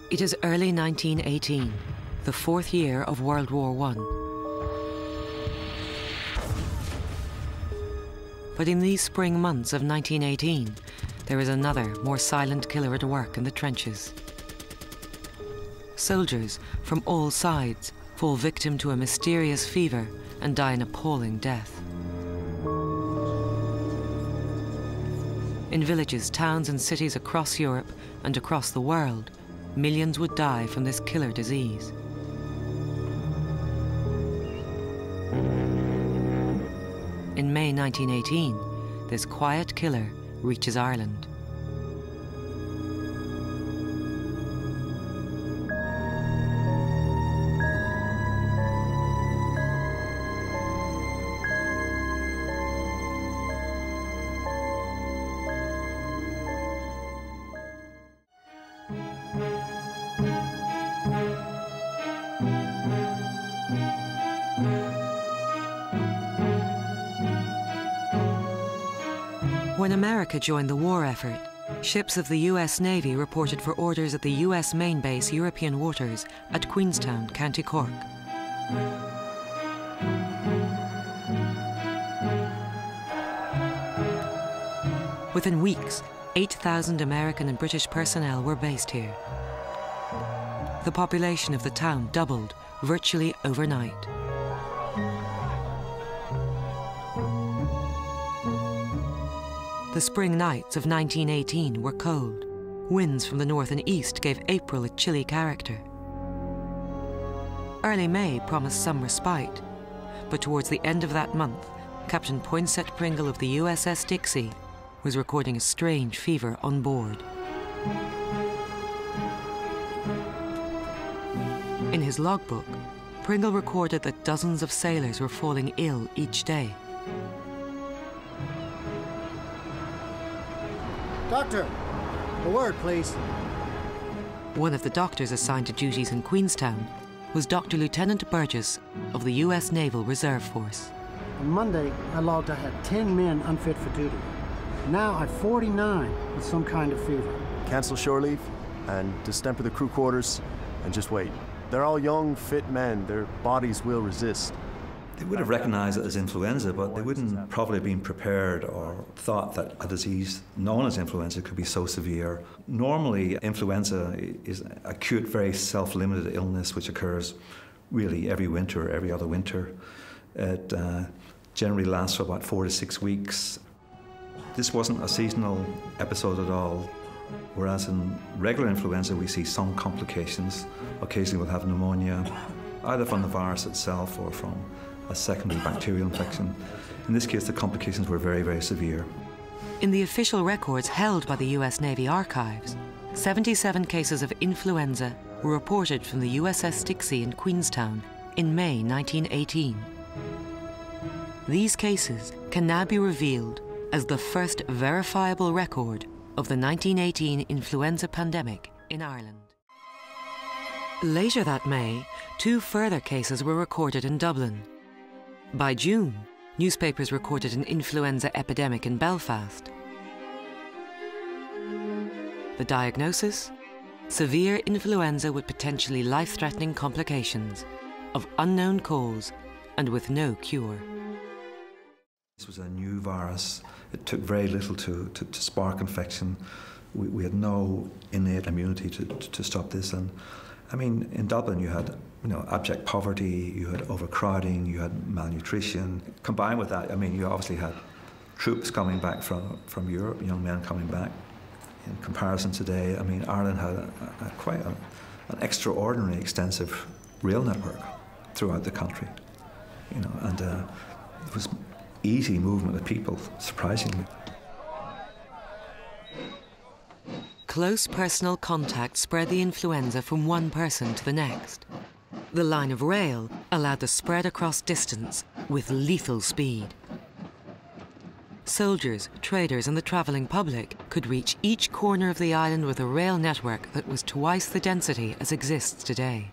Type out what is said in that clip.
It is early 1918, the fourth year of World War I. But in these spring months of 1918, there is another, more silent killer at work in the trenches. Soldiers from all sides fall victim to a mysterious fever and die an appalling death. In villages, towns and cities across Europe and across the world, millions would die from this killer disease. In May 1918, this quiet killer reaches Ireland. When America joined the war effort, ships of the US Navy reported for orders at the US main base European waters at Queenstown, County Cork. Within weeks, 8,000 American and British personnel were based here. The population of the town doubled virtually overnight. The spring nights of 1918 were cold. Winds from the north and east gave April a chilly character. Early May promised some respite, but towards the end of that month, Captain Poinsett Pringle of the USS Dixie was recording a strange fever on board. In his logbook, Pringle recorded that dozens of sailors were falling ill each day. Doctor, a word, please. One of the doctors assigned to duties in Queenstown was Dr. Lieutenant Burgess of the US Naval Reserve Force. On Monday, I logged I had 10 men unfit for duty. Now I've 49 with some kind of fever. Cancel shore leave and distemper the crew quarters and just wait. They're all young, fit men. Their bodies will resist. They would have recognised it as influenza, but they wouldn't probably have been prepared or thought that a disease known as influenza could be so severe. Normally, influenza is acute, very self-limited illness which occurs really every winter or every other winter. It generally lasts for about 4 to 6 weeks. This wasn't a seasonal episode at all, whereas in regular influenza we see some complications. Occasionally we'll have pneumonia, either from the virus itself or from a secondary bacterial infection. In this case, the complications were very, very severe. In the official records held by the US Navy archives, 77 cases of influenza were reported from the USS Dixie in Queenstown in May 1918. These cases can now be revealed as the first verifiable record of the 1918 influenza pandemic in Ireland. Later that May, 2 further cases were recorded in Dublin. By June, newspapers recorded an influenza epidemic in Belfast. The diagnosis? Severe influenza with potentially life-threatening complications, of unknown cause and with no cure. This was a new virus. It took very little to spark infection. We had no innate immunity to stop this. And I mean, in Dublin you had abject poverty, you had overcrowding, you had malnutrition. Combined with that, I mean, you obviously had troops coming back from Europe, young men coming back. In comparison today, I mean, Ireland had quite an extraordinary extensive rail network throughout the country, and it was easy movement of people, surprisingly. Close personal contact spread the influenza from one person to the next. The line of rail allowed the spread across distance with lethal speed. Soldiers, traders and the travelling public could reach each corner of the island with a rail network that was twice the density as exists today.